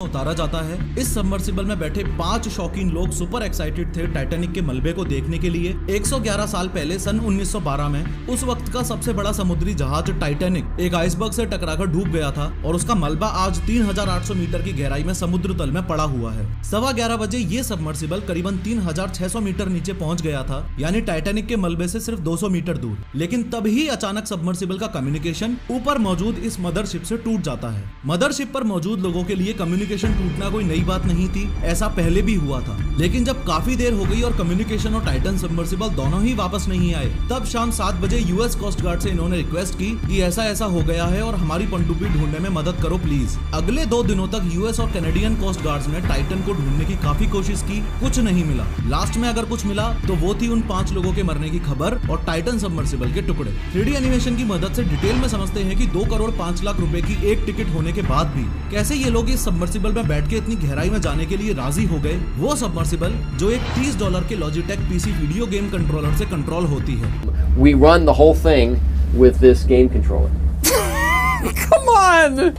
उतारा जाता है। इस सबमर्सिबल में बैठे 5 शौकीन लोग सुपर एक्साइटेड थे टाइटैनिक के मलबे को देखने के लिए। 111 साल पहले सन 1912 में उस वक्त का सबसे बड़ा समुद्री जहाज टाइटैनिक एक आइसबर्ग से टकराकर डूब गया था और उसका मलबा आज 3800 मीटर की गहराई में समुद्र तल में पड़ा हुआ है। 11:15 बजे ये सबमर्सिबल करीबन 3600 मीटर नीचे पहुंच गया था, यानी टाइटैनिक के मलबे से सिर्फ 200 मीटर दूर। लेकिन तभी अचानक सबमर्सिबल का कम्युनिकेशन ऊपर मौजूद इस मदरशिप से टूट जाता है। मदरशिप पर मौजूद लोगों के लिए कम्युनिकेशन टूटना कोई नई बात नहीं थी, ऐसा पहले भी हुआ था। लेकिन जब काफी देर हो गई और कम्युनिकेशन और टाइटन सबमर्सिबल दोनों ही वापस नहीं आए, तब शाम 7 बजे यूएस कोस्ट गार्ड से इन्होंने रिक्वेस्ट की कि ऐसा हो गया है और हमारी पनडुब्बी ढूंढने में मदद करो प्लीज। अगले 2 दिनों तक यूएस और कैनेडियन कोस्ट गार्ड्स ने टाइटन को ढूंढने की काफी कोशिश की, कुछ नहीं मिला। लास्ट में अगर कुछ मिला तो वो थी उन 5 लोगों के मरने की खबर और टाइटन सबमर्सिबल के टुकड़े। 3D एनिमेशन की मदद से डिटेल में समझते हैं कि 2 करोड़ 5 लाख रुपए की एक टिकट होने के बाद भी कैसे ये लोग इस सबमर्सिबल में बैठ के इतनी गहराई में जाने के लिए राजी हो गए। वो सबमर्सिबल जो एक $30 के Logitech PC video game controller से कंट्रोल होती है। We run the whole thing with this game controller. Come on!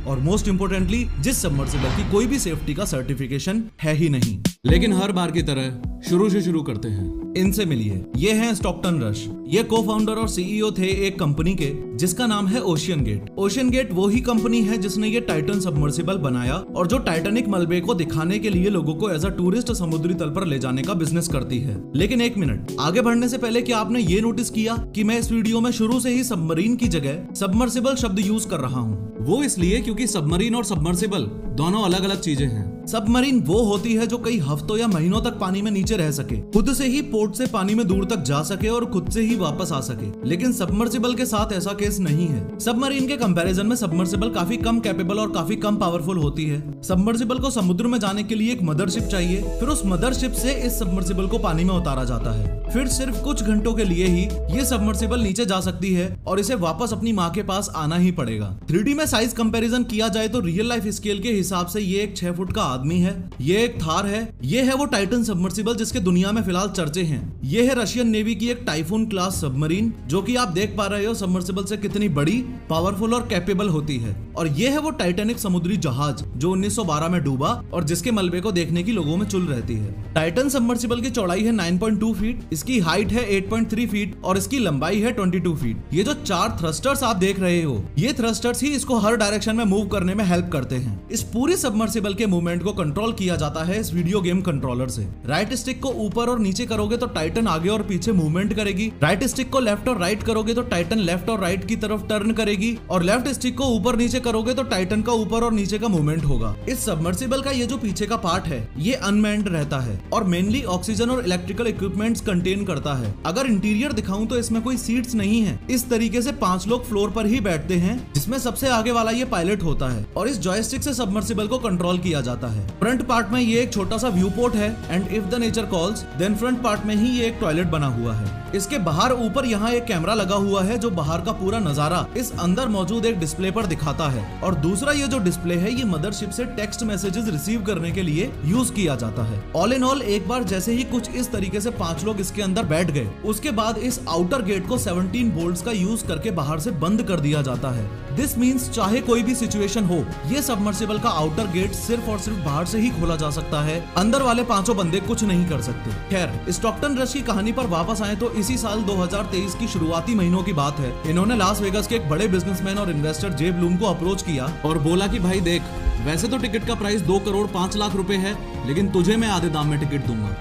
और मोस्ट इम्पोर्टेंटली जिस सबमर्सिबल की कोई भी सेफ्टी का सर्टिफिकेशन है ही नहीं। लेकिन हर बार की तरह शुरू से शुरू करते हैं। इनसे मिलिए, ये हैं स्टॉकटन रश। ये को फाउंडर और सीईओ थे एक कंपनी के जिसका नाम है ओशियन गेट। ओशियन गेट वो ही कंपनी है जिसने ये टाइटन सबमर्सिबल बनाया और जो टाइटैनिक मलबे को दिखाने के लिए लोगों को एज अ टूरिस्ट समुद्री तल पर ले जाने का बिजनेस करती है। लेकिन एक मिनट, आगे बढ़ने से पहले क्या आपने ये नोटिस किया कि मैं इस वीडियो में शुरू से ही सबमरीन की जगह सबमर्सिबल शब्द यूज कर रहा हूँ? वो इसलिए क्योंकि सबमरीन और सबमर्सिबल दोनों अलग अलग चीजें हैं। सबमरीन वो होती है जो कई हफ्तों या महीनों तक पानी में नीचे रह सके, खुद से ही पोर्ट से पानी में दूर तक जा सके और खुद से ही वापस आ सके। लेकिन सबमर्सिबल के साथ ऐसा केस नहीं है। सबमरीन के कंपैरिजन में सबमर्सिबल काफी कम कैपेबल और काफी कम पावरफुल होती है। सबमर्सिबल को समुद्र में जाने के लिए एक मदरशिप चाहिए, फिर उस मदरशिप से इस सबमर्सिबल को पानी में उतारा जाता है। फिर सिर्फ कुछ घंटों के लिए ही ये सबमर्सिबल नीचे जा सकती है और इसे वापस अपनी माँ के पास आना ही पड़ेगा। 3D में साइज कंपैरिजन किया जाए तो रियल लाइफ स्केल के हिसाब से ये एक 6 फुट का आदमी है, ये एक थार है, ये है वो टाइटन सबमर्सिबल जिसके दुनिया में फिलहाल चर्चे हैं। ये है रशियन नेवी की एक टाइफून क्लास सबमरीन, जो कि आप देख पा रहे हो सबमर्सिबल से कितनी बड़ी, पावरफुल और कैपेबल होती है। और ये है वो टाइटैनिक समुद्री जहाज जो 1912 में डूबा और जिसके मलबे को देखने की लोगों में चुल रहती है। टाइटन सबमर्सिबल की चौड़ाई है 9.2 फीट, इसकी हाइट है 8.3 फीट और इसकी लंबाई है 22 फीट। ये जो 4 थ्रस्टर्स आप देख रहे हो, ये थ्रस्टर्स ही इसको हर डायरेक्शन में मूव करने में हेल्प करते हैं। इस पूरी सबमर्सिबल के मूवमेंट को कंट्रोल किया जाता है इस वीडियो गेम कंट्रोलर से। राइट स्टिक को ऊपर और नीचे करोगे तो टाइटन आगे और पीछे मूवमेंट करेगी, राइट स्टिक को लेफ्ट और राइट करोगे तो टाइटन लेफ्ट और राइट की तरफ टर्न करेगी, और लेफ्ट स्टिक को ऊपर नीचे करोगे तो टाइटन का ऊपर और नीचे का मूवमेंट होगा। इस सबमर्सिबल का ये जो पीछे का पार्ट है ये अनमैन्ड रहता है और मेनली ऑक्सीजन और इलेक्ट्रिकल इक्विपमेंट्स कंटेन करता है। अगर इंटीरियर दिखाऊं तो इसमें कोई सीट्स नहीं है। इस तरीके से 5 लोग फ्लोर पर ही बैठते हैं, जिसमें सबसे आगे वाला ये पायलट होता है और इस जॉयस्टिक से सबमर्सिबल को कंट्रोल किया जाता है। फ्रंट पार्ट में ये एक छोटा सा व्यू पोर्ट है and if the nature calls then front part में ही ये एक टॉयलेट बना हुआ है। इसके बाहर ऊपर यहाँ एक कैमरा लगा हुआ है जो बाहर का पूरा नजारा इस अंदर मौजूद एक डिस्प्ले पर दिखाता है। और दूसरा ये जो डिस्प्ले है ये मदरशिप से टेक्स्ट मैसेजेस रिसीव करने के लिए यूज किया जाता है। ऑल इन ऑल एक बार जैसे ही कुछ इस तरीके से 5 लोग इसके अंदर बैठ गए, उसके बाद इस आउटर गेट को 17 वोल्ट्स का यूज करके बाहर से बंद कर दिया जाता है। दिस मीन्स चाहे कोई भी सिचुएशन हो, ये सबमर्सिबल का आउटर गेट सिर्फ और सिर्फ बाहर से ही खोला जा सकता है, अंदर वाले 5 बंदे कुछ नहीं कर सकते। खैर, स्टॉकटन रश की कहानी पर वापस आए तो इसी साल 2023 की शुरुआती महीनों की बात है। इन्होंने लास वेगास के एक बड़े बिजनेसमैन और इन्वेस्टर जे ब्लूम को अप्रोच किया और बोला कि भाई देख, वैसे तो टिकट का प्राइस 2 करोड़ 5 लाख रुपए है, लेकिन तुझे मैं आधे दाम में टिकट दूंगा।